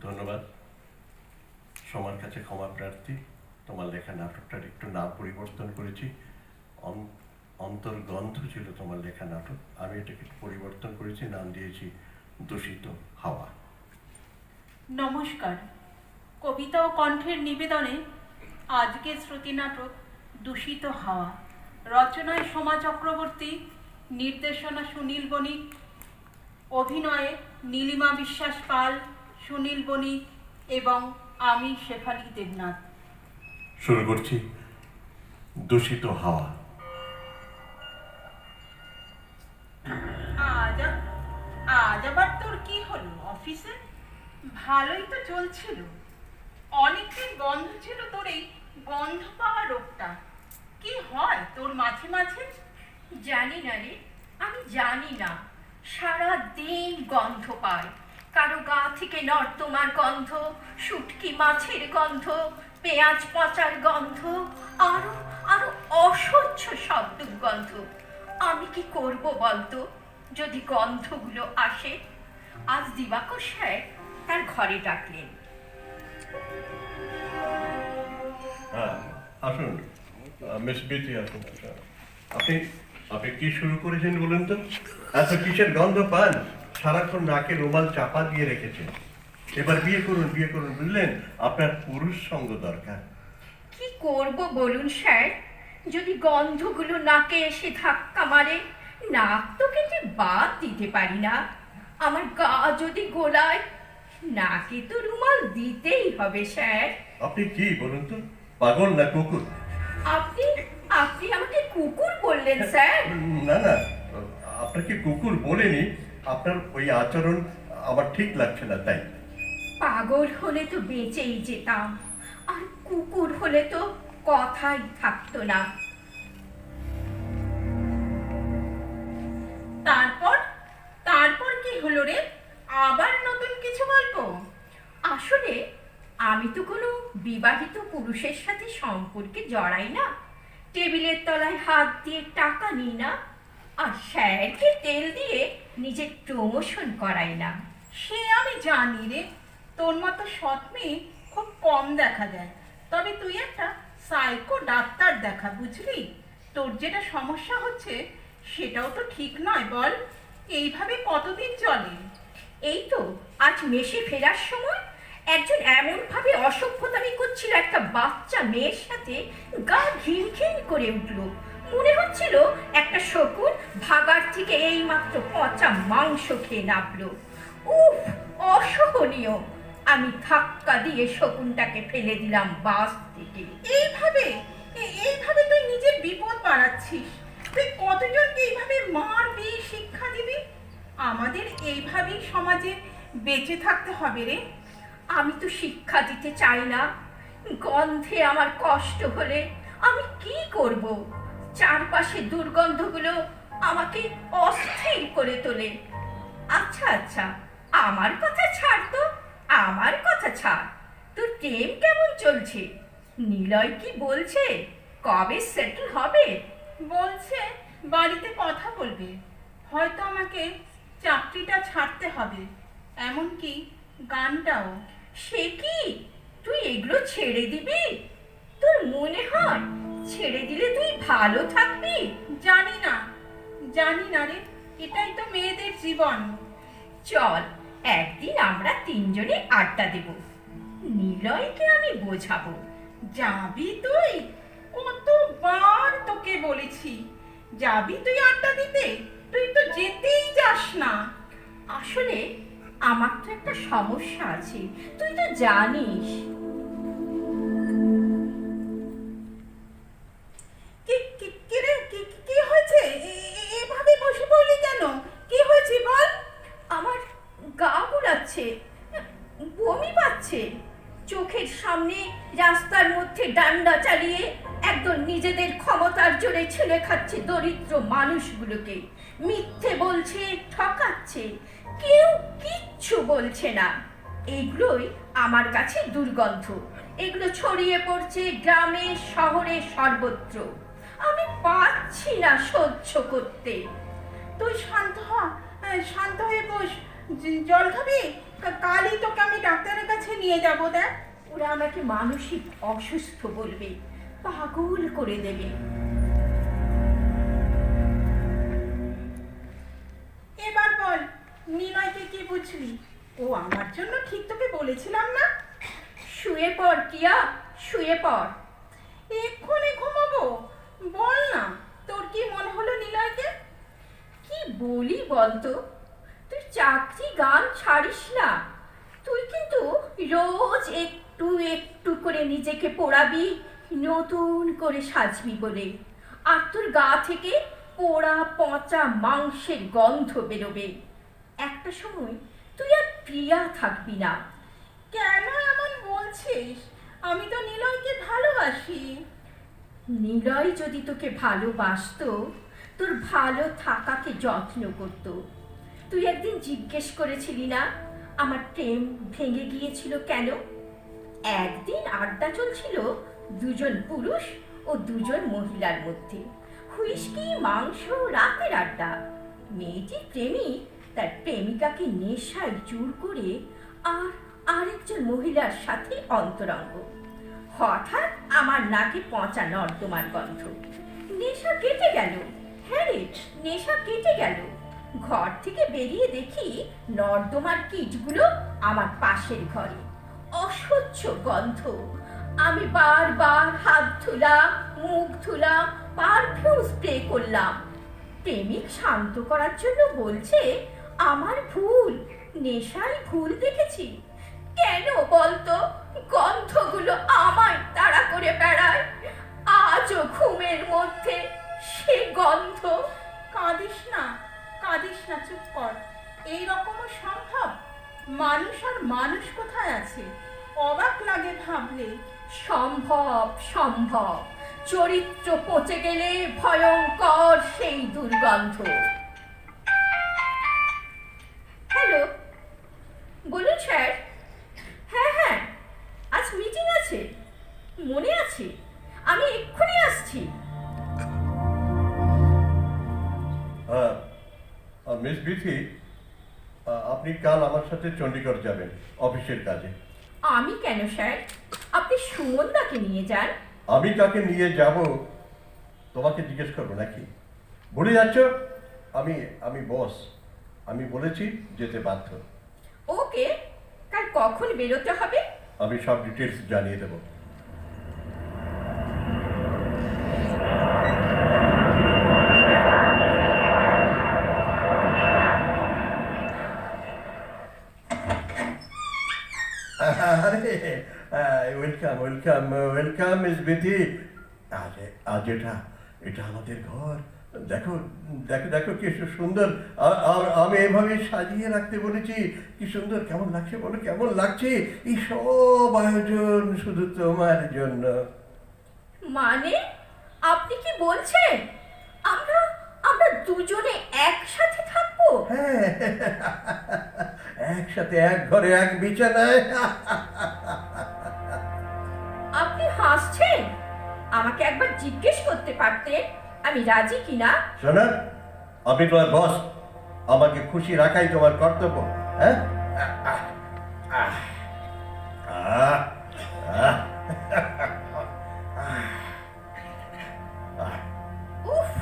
ধন্যবাদ। সবার কাছে ক্ষমা প্রার্থী। তোমার লেখা নাটকটার একটু নাম পরিবর্তন করেছি। অন্তর্গন্ধ ছিল তোমার লেখা নাটক, আমি এটাকে একটু পরিবর্তন করেছি, নাম দিয়েছি দূষিত হাওয়া। নমস্কার। কবিতা ও কণ্ঠের নিবেদনে আজকের শ্রুতি নাটক দূষিত হাওয়া। রচনায় সোমা চক্রবর্তী, নির্দেশনা সুনীল বণিক, অভিনয়ে নীলিমা বিশ্বাস পাল, সুনীল বণিক এবং আমি শেফালি দেবনাথ। শুরু করছি দূষিত হাওয়া। আজ আবার তোর কি হলো অফিসে? ভালোই তো চলছিল, অনেকদিন বন্ধ ছিল তোর এই গন্ধ পাওয়া রোগটা। কি হয় তোর মাঝে মাঝে? জানি না রে, আমি জানি না। সারা দিন গন্ধ পাই, কারো গা থেকে নর্দমার গন্ধ, শুটকি মাছের গন্ধ, পেঁয়াজ পচার গন্ধ, আরো আরো অসহ্য সব দুর্গন্ধ। আমি কি করব বলতো যদি গন্ধগুলো আসে? আজ দিবাকর স্যার তার ঘরে ডাকলেন। আসুন মিস বিথি, আসুন। আপনি আপনি কি শুরু করেছেন বলুন তো? এত কিসের গন্ধ পান? সারাক্ষণ নাকে রুমাল চাপা দিয়ে রেখেছেন। এবার বিয়ে করুন, বিয়ে করুন, বুঝলেন? আপনার পুরুষ সঙ্গ দরকার। কি করব বলুন স্যার, যদি গন্ধগুলো নাকে এসে ধাক্কা মারে? নাক তো কেটে বাদ দিতে পারি না। আমার গা যদি গোলায়, নাকে তো রুমাল দিতেই হবে স্যার। আপনি কি বলুন তো, পাগল না কুকুর? আপনি আপনি আমাকে কুকুর বললেন স্যার? না না, আপনাকে কুকুর বলেনি, আপনার ওই আচরণ আমার ঠিক লাগছে না তাই। পাগল হলে তো বেঁচেই যেতাম, আর কুকুর হলে তো কথাই থাকতো না। তারপর তারপর কি হলো রে? আবার নতুন কিছু গল্প? আসলে আমি তো কোনো বিবাহিত পুরুষের সাথে সম্পর্কে জড়াই না, টেবিলের তলায় হাত দিয়ে টাকা নিই না, আর স্যারকে তেল দিয়ে নিজের প্রমোশন করাই না। সে আমি জানি রে, তোর মতো সৎ মেয়ে খুব কম দেখা যায়। তবে তুই একটা সাইকো ডাক্তার দেখা, বুঝলি? তোর যেটা সমস্যা হচ্ছে সেটাও তো ঠিক নয়, বল? এইভাবে কতদিন চলে? এই তো আজ মেসে ফেরার সময় একজন এমনভাবে অসভ্যতামি করছিল একটা বাচ্চা মেয়ের সাথে, গা ঘিন ঘিন করে উঠল। মনে হচ্ছিল একটা শকুন ভাগার থেকে এইমাত্র পচা মাংস খেয়ে নামলো। উফ, অসহনীয়! আমি ধাক্কা দিয়ে শকুনটাকে ফেলে দিলাম বাস থেকে। এইভাবে এইভাবে তুই নিজের বিপদ বাড়াচ্ছিস। তুই কতজনকে এইভাবে মারবি, শিক্ষা দিবি? আমাদের এইভাবেই সমাজে বেঁচে থাকতে হবে রে। আমি তো শিক্ষা দিতে চাই না। গন্ধে আমার কষ্ট হলে আমি কি করব? চারপাশে দুর্গন্ধগুলো আমাকে অস্থির করে তোলে। আচ্ছা আচ্ছা, আমার কথা ছাড় তো, আমার কথা ছাড়। তোর প্রেম কেমন চলছে? নিলয় কি বলছে? কবে সেটেল হবে? বলছে বাড়িতে কথা বলবে, হয়তো আমাকে চাকরিটা ছাড়তে হবে, এমনকি গানটাও। সে কি, তুই এগুলো ছেড়ে দিবি? তোর মনে হয় ছেড়ে দিলে তুই ভালো থাকবি? জানি না, জানি না রে, এটাই তো মেয়েদের জীবন। চল একদিন আমরা তিনজনে আড্ডা দেব, নিলয়কে আমি বোঝাবো। যাবি তুই? কতবার তোকে বলেছি যাবি তুই আড্ডা দিতে, তুই তো যেতেই যাস না। আসলে আমার তো একটা সমস্যা আছে, তুই তো জানিস। কি কি কি রে, কি হয়েছে? এভাবে বসে পড়লি কেন? কি হয়েছে বল? আমার গা গুলাচ্ছে, বমি পাচ্ছে। চোখের সামনে রাস্তার মধ্যে ডান্ডা চালিয়ে একদম নিজেদের ক্ষমতার জোরে ছেলে খাচ্ছে দরিদ্র মানুষগুলোকে, মিথ্যে বলছে, ঠকাচ্ছে, কেউ কিচ্ছু বলছে না। এগুলোই আমার কাছে দুর্গন্ধ। এগুলো ছড়িয়ে পড়ছে গ্রামে শহরে সর্বত্র। আমি পারছি না সহ্য করতে। তুই শান্ত হ, শান্ত হয়ে বস। জল খাবি? কালই তোকে আমি ডাক্তারের কাছে নিয়ে যাব দেখ। ওরা আমাকে মানসিক অসুস্থ বলবে, পাগল করে দেবে। এবার বল, নিলয়কে কি বুঝলি? ও আমার জন্য ঠিক তোকে বলেছিলাম না? শুয়ে পড় কিয়া, শুয়ে পড়। এক্ষুনি ঘুমাবো। বল না, তোর কি মনে হলো নিলয়কে? কি বলি বলতো, তুই চাকরি গান ছাড়িস না। তুই কিন্তু রোজ একটু একটু করে নিজেকে পোড়াবি, নতুন করে সাজবি বলে। আর তোর গা থেকে পোড়া পচা মাংসের গন্ধ বেরোবে। একটা সময় তুই আর প্রিয়া থাকবি না। কেন এমন বলছিস? আমি তো নিলয়কে ভালোবাসি। নিলয় যদি তোকে ভালোবাসতো, তোর ভালো থাকাকে যত্ন করত। তুই একদিন জিজ্ঞেস করেছিলি না আমার প্রেম ভেঙে গিয়েছিল কেন? একদিন আড্ডা চলছিল দুজন পুরুষ ও দুজন মহিলার মধ্যে। হুইস্কি, মাংস, রাতের আড্ডা। মেয়েটির প্রেমিক তার প্রেমিকাকে নেশায় জোর করে আর আরেকজন মহিলার সাথে অন্তরঙ্গ। হঠাৎ আমার নাকে পচা নর্দমার গন্ধ। নেশা কেটে গেল। হ্যাঁ রে, নেশা কেটে গেল। ঘর থেকে বেরিয়ে দেখি নর্দমার কীটগুলো আমার পাশের ঘরে। অসহ্য গন্ধ। আমি বারবার হাত ধুলাম, মুখ ধুলাম, পারফিউম স্প্রে করলাম। প্রেমিক শান্ত করার জন্য বলছে আমার ভুল, নেশায় ভুল দেখেছি। কেন বলতো গন্ধগুলো আমায় তাড়া করে বেড়ায়? আজও ঘুমের মধ্যে সে গন্ধ। কাঁদিস না, কাঁদিস না, চুপ কর। এইরকমও সম্ভব? মানুষ আর মানুষ কোথায় আছে? অবাক লাগে ভাবলে। সম্ভব, সম্ভব। চরিত্র পচে গেলে ভয়ঙ্কর সেই দুর্গন্ধ। হ্যালো, বলুন স্যার। হ্যাঁ হ্যাঁ, আজ মিটিং আছে। মনে আছে, আমি এক্ষুনি আসছি। মিস বিথি, আপনি কাল আমার সাথে চণ্ডীগড় যাবেন অফিসের কাজে। আমি কেন স্যার? আপনি সুমনদাকে নিয়ে যান। আমি কাকে নিয়ে যাব তোমাকে জিজ্ঞেস করবো নাকি? ভুলে যাচ্ছ? আমি বস। আমি বলেছি যেতে বাধ্য। ওকে, কাল কখন বেরোতে হবে? আমি সব ডিটেলস জানিয়ে দেবো। Welcome welcome welcome miss Bithi. আজ এটা আমাদের ঘর। দেখো দেখো দেখো কি সুন্দর। আর আমি এভাবে সাজিয়ে রাখতে বলেছি। কি সুন্দর, কেমন লাগছে বলো, কেমন লাগছে? এই সব আয়োজন শুধু তোমার জন্য। মানে আপনি কি বলছেন আমরা আমরা দুজনে একসাথে থাকবো? হ্যাঁ, একসাথে এক ঘরে এক বিছানায়। আপনি হাসছেন? আমাকে একবার জিজ্ঞেস করতে পারতেন আমি রাজি কিনা। শোনো, আমি তোমার বস। আমাকে খুশি রাখাই তোমার কর্তব্য। হ্যাঁ, উফ,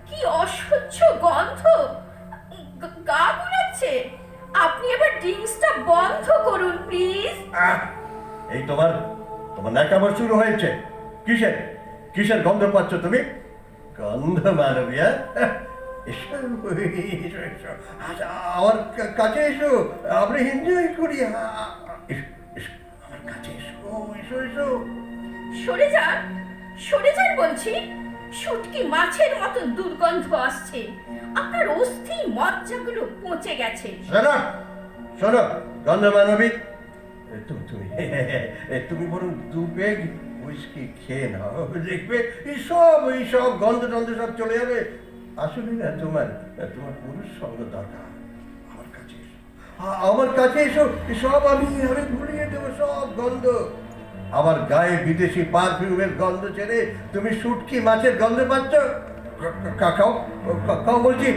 কি অসহ্য গন্ধ। গা গুলাচ্ছে। আপনি এবার ড্রিঙ্কসটা বন্ধ করুন প্লিজ। এই তোমার ন্যাকামো শুরু হয়েছে। কিসের কিসের গন্ধ পাচ্ছ তুমি? গন্ধ মানবিয়া, এসো এসো এসো, আচ্ছা, আমার কাছে এসো, আমরা এনজয় করি। এসো আমার কাছে এসো, এসো এসো। সরে যান, সরে যান বলছি। শুটকি মাছের মতো দুর্গন্ধ আসছে। আপনার অস্থি মজ্জাগুলো পচে গেছে। শোনো শোনো, গন্ধ মানবী, তুমি বরং 2 পেগ হুইস্কি খেয়ে নাও, দেখবে এইসব গন্ধ টন্ধ সব চলে যাবে। আসলে না, তোমার পুরুষ সঙ্গ দরকার। আমার কাছে এসো, সব আমি ভুলিয়ে দেবো সব গন্ধ। আমার গায়ে বিদেশি পারফিউমের গন্ধ ছেড়ে তুমি শুটকি মাছের গন্ধ পাচ্ছ? খাও খাও বলছি।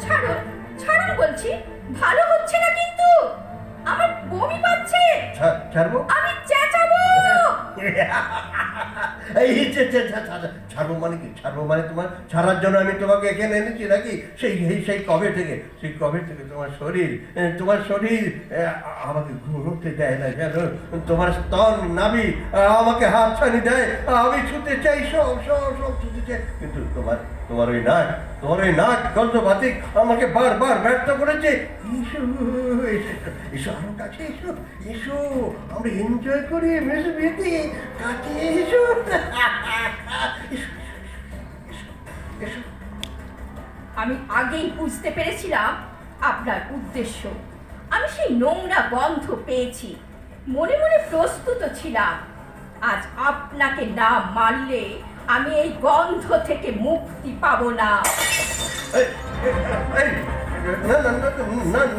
ছাড়ুন, ছাড়ুন বলছি। বলছি, ভালো হচ্ছে না কিন্তু, আমার বমি পাচ্ছে, ছাড়বো? আমি চেঁচাবো। এই ছাড়বো মানে কি? ছাড়বো মানে তোমার ছাড়ার জন্য আমি তোমাকে এখানে এনেছি নাকি? সেই কবে থেকে তোমার শরীর আমাকে ঘুরতে দেয় না জানো? তোমার স্তন নাভি আমাকে হাত ছানি দেয়, আমি ছুতে চাই, সব ছুতে চাই, কিন্তু তোমার ওই নাক গন্ধবাতিক আমাকে বারবার ব্যর্থ করেছে। এসো আমার কাছে, এসো আমরা এনজয় করি মিস বিথি, কাছে এসো। এসো। আমি আগেই বুঝতে পেরেছিলাম আপনার উদ্দেশ্য। আমি সেই নোংরা গন্ধ পেয়েছি, মনে মনে প্রস্তুত ছিলাম, আজ আপনাকে না মারলে আমি এই গন্ধ থেকে মুক্তি পাবো না।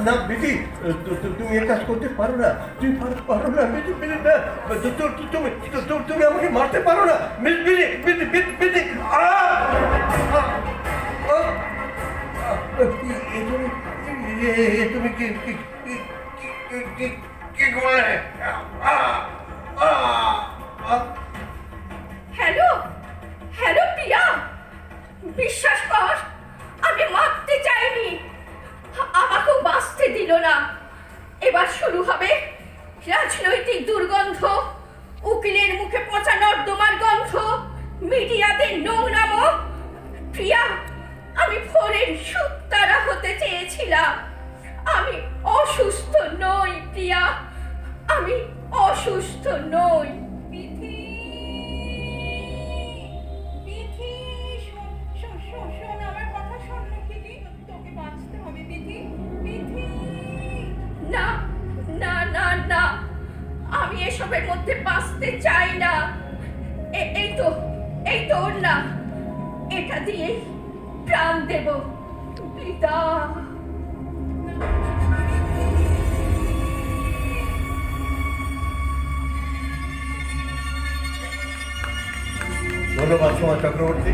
না বিথি, তুমি এ কাজ করতে পারো না, তুমি পারো না বিথি, না তুমি আমাকে মারতে পারো না মিস বিথি। তুমি কি করলে? হ্যালো হ্যালো প্রিয়া, বিশ্বাস কর আমি মারতে চাইনি, আমাকেও বাঁচতে দিল না। এবার শুরু হবে রাজনৈতিক দুর্গন্ধ, উকিলের মুখে পচা নর্দমার গন্ধ, মিডিয়াতে নোংরামো। প্রিয়া, আমি ভোরের সুতারা হতে চেয়েছিলাম, আমি অসুস্থ নই প্রিয়া, আমি অসুস্থ নই। বিথি, বিথি, শোন আমার কথা, শোন বিথি, তোকে বাঁচতে হবে বিথি, বিথি। না না না না, আমি এসবের মধ্যে বাঁচতে চাই না। এই তো ওর না, এটা দিয়ে প্রাণ দেব। পিতা, ধন্যবাদ সোমা চক্রবর্তী।